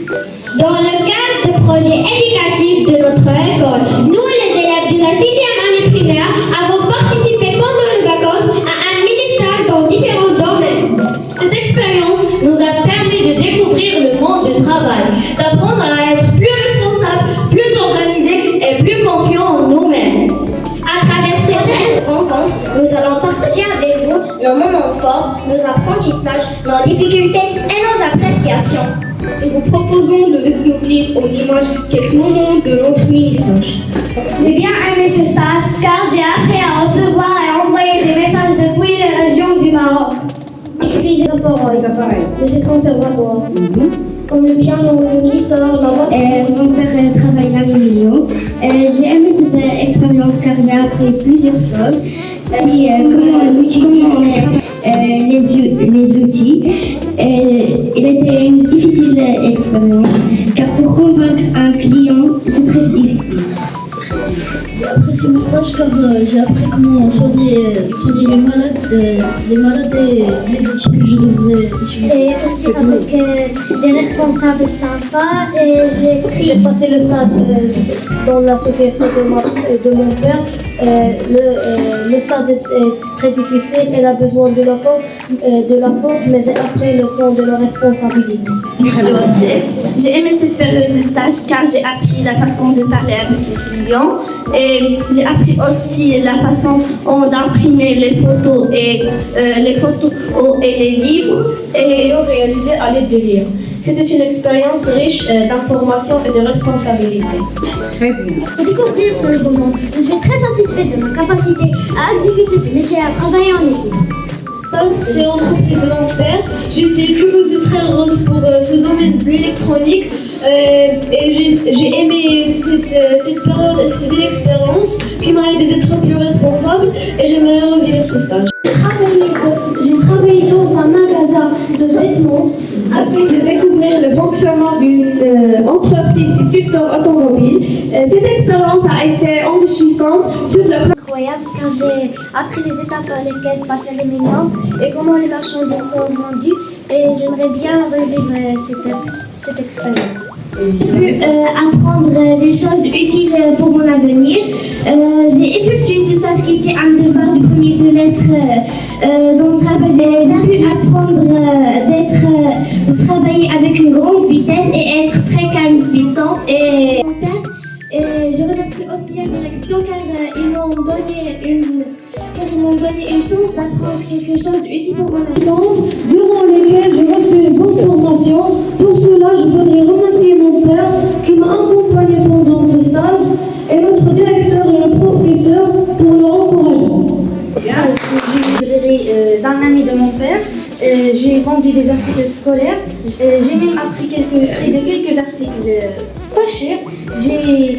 Dans le cadre de projets éducatifs de notre école, nous, les élèves de la 6e année primaire, avons participé pendant les vacances à un mini-stage dans différents domaines. Cette expérience nous a permis de découvrir le monde du travail, d'apprendre à être plus responsables, plus organisés et plus confiants en nous-mêmes. À travers cette rencontre, nous allons partager avec vous nos moments forts, nos apprentissages, nos difficultés et nos appréciations. Nous vous proposons de découvrir en images quelques moments de notre mini-stage. J'ai bien aimé ce stage car j'ai appris à recevoir et envoyer des messages depuis les régions du Maroc. J'utilise les appareils de ce conservatoire, comme le piano, le guitare, la voix. Mon père travaille l'aluminium. J'ai aimé cette expérience car j'ai appris plusieurs choses. Comment on utilise les outils. Il était une difficile expérience car pour convaincre un client, c'est très difficile. J'ai apprécié mon stage car j'ai appris comment soigner les malades et les outils que je devrais utiliser. Et aussi avec des responsables sympas et J'ai passé le stage dans l'association de mon père. Le stage est très difficile, elle a besoin de la force, mais j'ai appris le sens de la responsabilité. J'ai aimé cette période de stage car j'ai appris la façon de parler avec les clients et j'ai appris aussi la façon d'imprimer les photos et les livres et réaliser à l'aide de livres. C'était une expérience riche d'informations et de responsabilités. Pour découvrir ce moment, je suis très satisfaite de ma capacité à exécuter ce métier et à travailler en équipe. Sur l'entreprise de mon père, j'étais curieuse et très heureuse pour ce domaine de l'électronique et j'ai aimé cette période et cette belle expérience qui m'a aidé d'être plus responsable et j'aimerais revivre ce stage. J'ai travaillé dans un magasin de vêtements Afin de découvrir le fonctionnement d'une entreprise du secteur automobile, cette expérience a été enrichissante sur le plan incroyable car j'ai appris les étapes par lesquelles passent les minimums et comment les marchandises sont vendues et j'aimerais bien revivre cette expérience. J'ai pu apprendre des choses utiles pour mon avenir. J'ai effectué ce stage qui était un devoir du premier semestre dans le travail. J'ai pu apprendre de travailler avec une grande vitesse et être très calme, puissant. Et je remercie aussi la direction car ils m'ont donné une chance d'apprendre quelque chose d'utile pour mon avenir. durant lesquels j'ai reçu une bonne formation. Pour cela, je voudrais remercier mon père qui m'a accompagné pendant ce stage et notre directeur et le professeur pour leur encouragement. Je suis librairie d'un ami de mon père. J'ai vendu des articles scolaires. J'ai même appris quelques articles pas chers. J'ai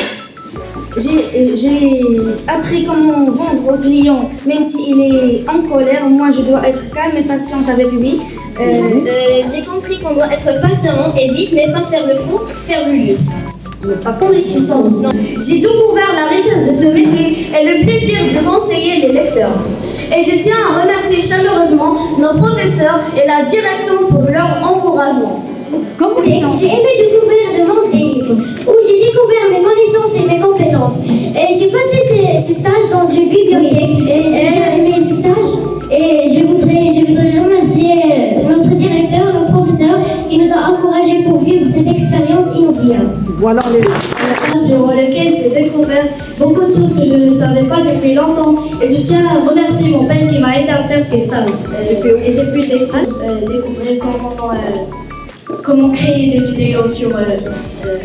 appris comment vendre au client, même s'il est en colère. Moi, je dois être calme et patiente avec lui. J'ai compris qu'on doit être patient et vite, mais pas faire le faux, faire le juste. Pas enrichissant. J'ai découvert la richesse de ce métier et le plaisir de conseiller les lecteurs. Et je tiens à remercier chaleureusement nos professeurs et la direction pour leur encouragement. J'ai aimé découvrir le monde des livres, où j'ai découvert mes connaissances et mes compétences. Et j'ai passé ces stages dans une bibliothèque. Et j'ai aimé ce stage. Et je voudrais remercier notre directeur, le professeur, qui nous a encouragés pour vivre cette expérience inoubliable. Voilà Durant lequel j'ai découvert beaucoup de choses que je ne savais pas depuis longtemps et je tiens à remercier mon père qui m'a aidé à faire ces stages. Et j'ai pu découvrir comment créer des vidéos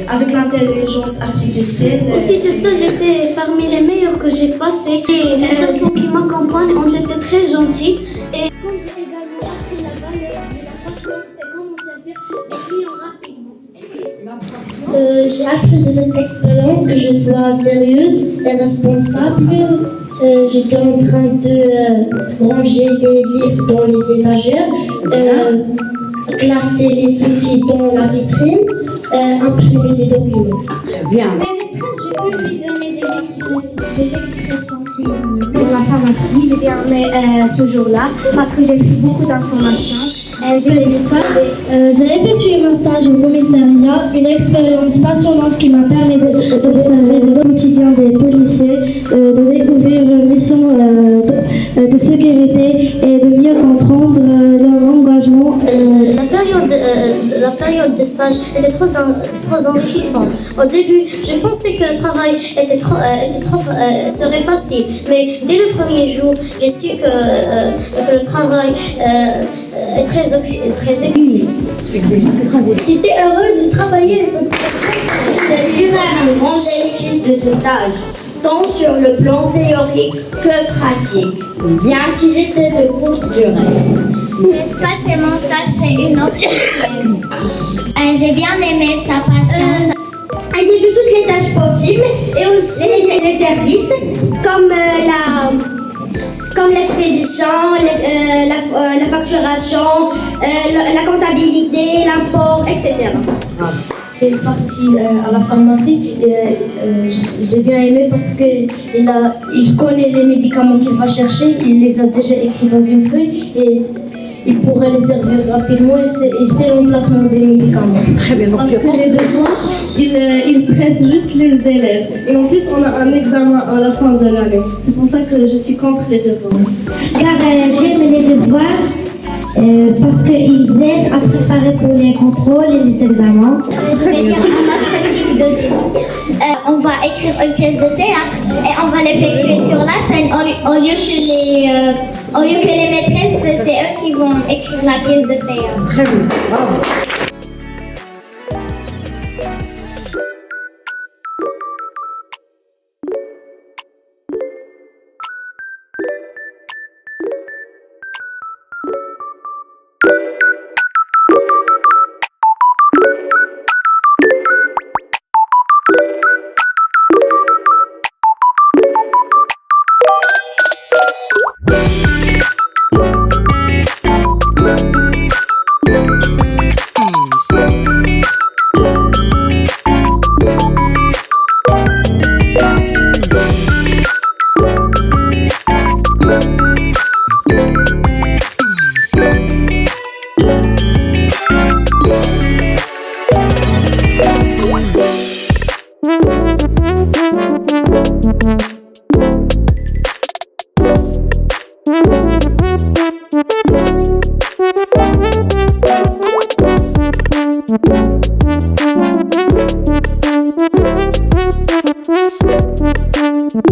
avec l'intelligence artificielle. Aussi, ce stage était parmi les meilleurs que j'ai passés. Les personnes qui m'accompagnent ont été très gentilles. Et comme j'ai également appris la valeur de la patience et comment servir les clients rapidement. J'ai appris de cette expérience que je sois sérieuse et responsable. J'étais en train de ranger les livres dans les étagères, classer les outils dans la vitrine, imprimer des documents. bien. Je peux lui donner des expressions pour la pharmacie. J'ai bien aimé ce jour-là parce que j'ai pris beaucoup d'informations. J'ai effectué mon stage au commissariat, une expérience passionnante qui m'a permis d'observer le quotidien des policiers, de découvrir leur mission de sécurité et de mieux comprendre leur engagement. La période de stage était trop enrichissante. Au début, je pensais que le travail serait facile, mais dès le premier jour, j'ai su que le travail est très exigeant. J'étais heureuse de travailler avec vous. J'ai tiré un grand bénéfice de ce stage, tant sur le plan théorique que pratique, bien qu'il était de courte durée. Passer mon stage, c'est une autre chose. J'ai bien aimé sa patience. J'ai vu toutes les tâches possibles et aussi les services comme l'expédition, la facturation, la comptabilité, l'import, etc. Je suis partie à la pharmacie et j'ai bien aimé parce qu'il connaît les médicaments qu'il va chercher, il les a déjà écrits dans une feuille et il pourrait les servir rapidement et c'est l'emplacement des médicaments. Très bien, donc Parce que les devoirs, ils stressent juste les élèves. Et en plus, on a un examen à la fin de l'année. C'est pour ça que je suis contre les devoirs. Car j'aime les devoirs parce qu'ils aident à préparer pour les contrôles et les examens. Je vais dire un autre type de devoir. On va écrire une pièce de théâtre et on va l'effectuer sur la scène au lieu que les maîtresses, c'est eux qui vont écrire la pièce de théâtre. très bien, bravo.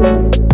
Thank you.